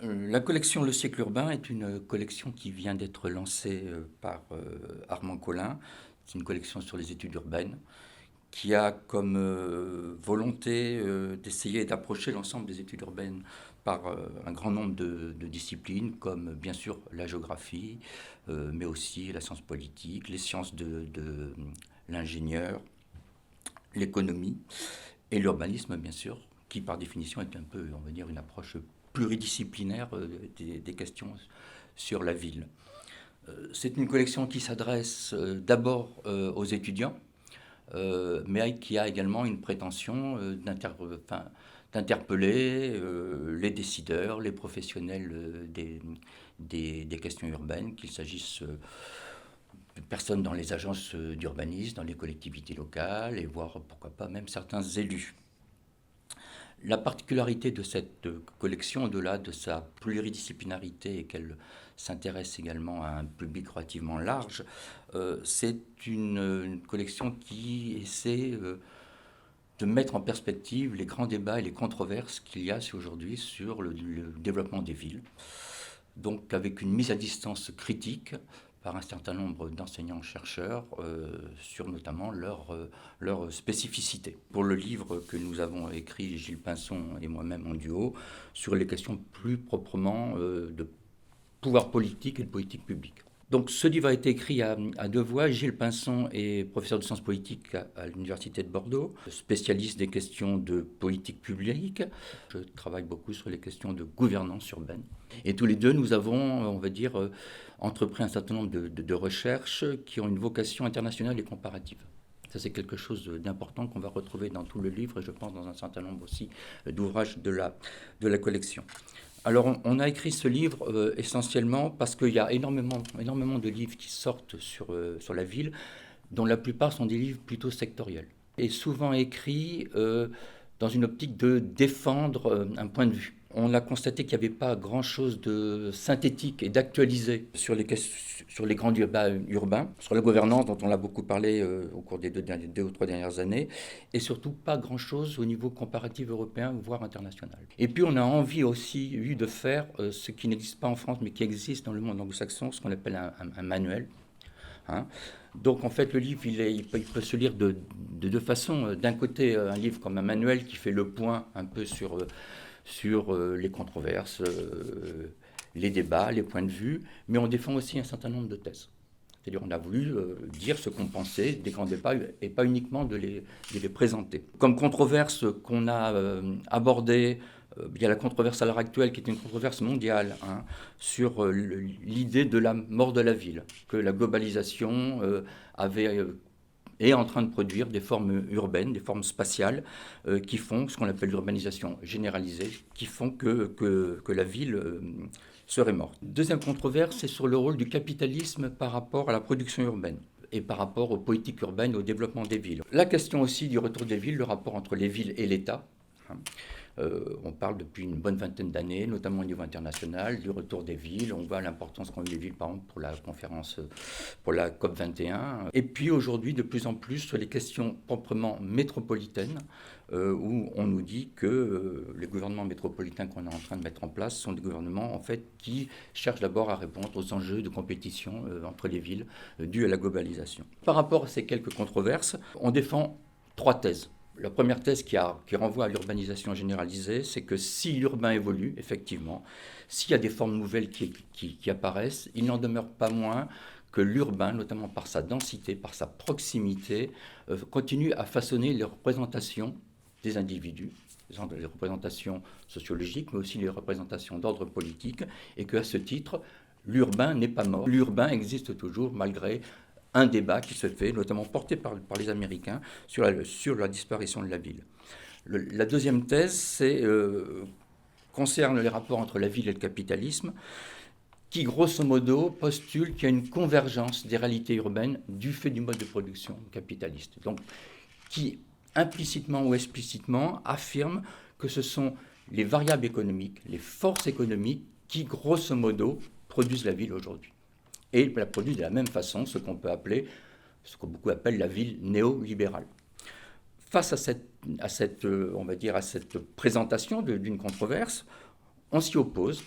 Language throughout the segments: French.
La collection Le siècle urbain est une collection qui vient d'être lancée par Armand Collin. C'est une collection sur les études urbaines qui a comme volonté d'essayer d'approcher l'ensemble des études urbaines par un grand nombre de disciplines, comme bien sûr la géographie, mais aussi la science politique, les sciences de l'ingénieur, l'économie et l'urbanisme, bien sûr, qui par définition est un peu, on va dire, une approche pluridisciplinaire des questions sur la ville. C'est une collection qui s'adresse d'abord aux étudiants, mais qui a également une prétention d'interpeller les décideurs, les professionnels des questions urbaines, qu'il s'agisse de personnes dans les agences d'urbanisme, dans les collectivités locales, et voire pourquoi pas même certains élus. La particularité de cette collection, au-delà de sa pluridisciplinarité et qu'elle s'intéresse également à un public relativement large, c'est une collection qui essaie de mettre en perspective les grands débats et les controverses qu'il y a aujourd'hui sur le développement des villes. Donc avec une mise à distance critique par un certain nombre d'enseignants-chercheurs sur notamment leur spécificité. Pour le livre que nous avons écrit, Gilles Pinson et moi-même en duo, sur les questions plus proprement de pouvoir politique et de politique publique. Donc ce livre a été écrit à deux voix. Gilles Pinson est professeur de sciences politiques à l'Université de Bordeaux, spécialiste des questions de politique publique. Je travaille beaucoup sur les questions de gouvernance urbaine. Et tous les deux, nous avons, on va dire, entrepris un certain nombre de recherches qui ont une vocation internationale et comparative. Ça, c'est quelque chose d'important qu'on va retrouver dans tout le livre et je pense dans un certain nombre aussi d'ouvrages de la collection. Alors, on a écrit ce livre essentiellement parce qu'il y a énormément de livres qui sortent sur la ville, dont la plupart sont des livres plutôt sectoriels. Et souvent écrits dans une optique de défendre un point de vue. On a constaté qu'il n'y avait pas grand-chose de synthétique et d'actualisé sur les grands débats urbains, sur la gouvernance dont on a beaucoup parlé au cours des deux ou trois dernières années, et surtout pas grand-chose au niveau comparatif européen, voire international. Et puis on a envie aussi eu de faire ce qui n'existe pas en France, mais qui existe dans le monde anglo-saxon, ce qu'on appelle un manuel. Hein. Donc en fait le livre il peut se lire de deux façons. D'un côté un livre comme un manuel qui fait le point un peu sur les controverses, les débats, les points de vue, mais on défend aussi un certain nombre de thèses. C'est-à-dire on a voulu dire ce qu'on pensait des grands débats et pas uniquement de les présenter. Comme controverse qu'on a abordée, il y a la controverse à l'heure actuelle qui est une controverse mondiale sur l'idée de la mort de la ville, que la globalisation est en train de produire des formes urbaines, des formes spatiales qui font ce qu'on appelle l'urbanisation généralisée, qui font que la ville serait morte. Deuxième controverse, c'est sur le rôle du capitalisme par rapport à la production urbaine et par rapport aux politiques urbaines, au développement des villes. La question aussi du retour des villes, le rapport entre les villes et l'État. On parle depuis une bonne vingtaine d'années, notamment au niveau international, du retour des villes. On voit l'importance qu'ont eu les villes, par exemple, pour la conférence, pour la COP 21. Et puis aujourd'hui, de plus en plus, sur les questions proprement métropolitaines, où on nous dit que les gouvernements métropolitains qu'on est en train de mettre en place sont des gouvernements, en fait, qui cherchent d'abord à répondre aux enjeux de compétition entre les villes dus à la globalisation. Par rapport à ces quelques controverses, on défend trois thèses. La première thèse qui renvoie à l'urbanisation généralisée, c'est que si l'urbain évolue, effectivement, s'il y a des formes nouvelles qui apparaissent, il n'en demeure pas moins que l'urbain, notamment par sa densité, par sa proximité, continue à façonner les représentations des individus, les représentations sociologiques, mais aussi les représentations d'ordre politique, et qu'à ce titre, l'urbain n'est pas mort. L'urbain existe toujours malgré un débat qui se fait, notamment porté par les Américains, sur la disparition de la ville. La deuxième thèse concerne les rapports entre la ville et le capitalisme, qui, grosso modo, postule qu'il y a une convergence des réalités urbaines du fait du mode de production capitaliste. Donc, qui, implicitement ou explicitement, affirme que ce sont les variables économiques, les forces économiques, qui, grosso modo, produisent la ville aujourd'hui. Et il la produit de la même façon, ce qu'on beaucoup appellent la ville néolibérale. Face à cette présentation d'une controverse, on s'y oppose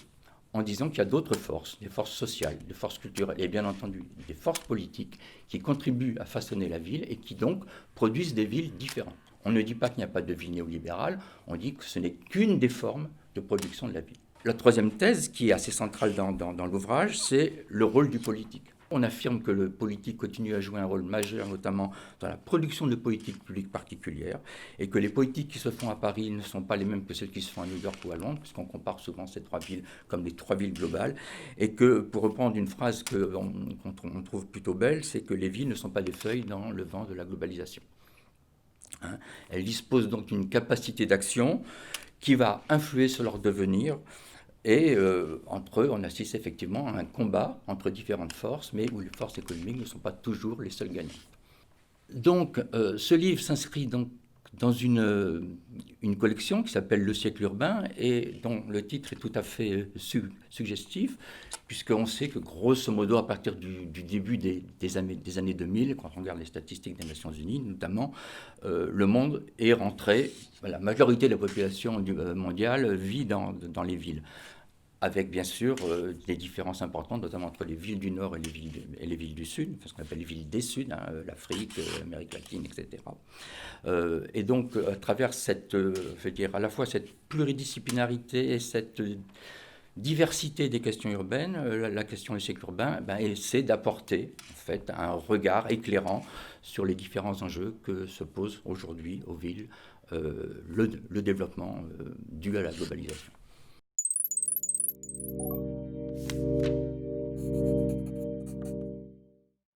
en disant qu'il y a d'autres forces, des forces sociales, des forces culturelles et bien entendu des forces politiques qui contribuent à façonner la ville et qui donc produisent des villes différentes. On ne dit pas qu'il n'y a pas de ville néolibérale, on dit que ce n'est qu'une des formes de production de la ville. La troisième thèse, qui est assez centrale dans l'ouvrage, c'est le rôle du politique. On affirme que le politique continue à jouer un rôle majeur, notamment dans la production de politiques publiques particulières, et que les politiques qui se font à Paris ne sont pas les mêmes que celles qui se font à New York ou à Londres, puisqu'on compare souvent ces trois villes comme les trois villes globales, et que, pour reprendre une phrase qu'on trouve plutôt belle, c'est que les villes ne sont pas des feuilles dans le vent de la globalisation. Elles disposent donc d'une capacité d'action qui va influer sur leur devenir. Et entre eux, on assiste effectivement à un combat entre différentes forces, mais où les forces économiques ne sont pas toujours les seules gagnantes. Donc, ce livre s'inscrit donc dans une collection qui s'appelle Le siècle urbain et dont le titre est tout à fait suggestif, puisqu'on sait que grosso modo, à partir du début des années 2000, quand on regarde les statistiques des Nations Unies notamment, le monde est rentré, la majorité de la population mondiale vit dans les villes, avec bien sûr des différences importantes, notamment entre les villes du Nord et les villes du Sud, ce qu'on appelle les villes des Suds, l'Afrique, l'Amérique latine, etc. Et donc, à travers cette, je veux dire, à la fois cette pluridisciplinarité et cette diversité des questions urbaines, la question du siècle urbain essaie d'apporter en fait un regard éclairant sur les différents enjeux que se posent aujourd'hui aux villes le développement dû à la globalisation.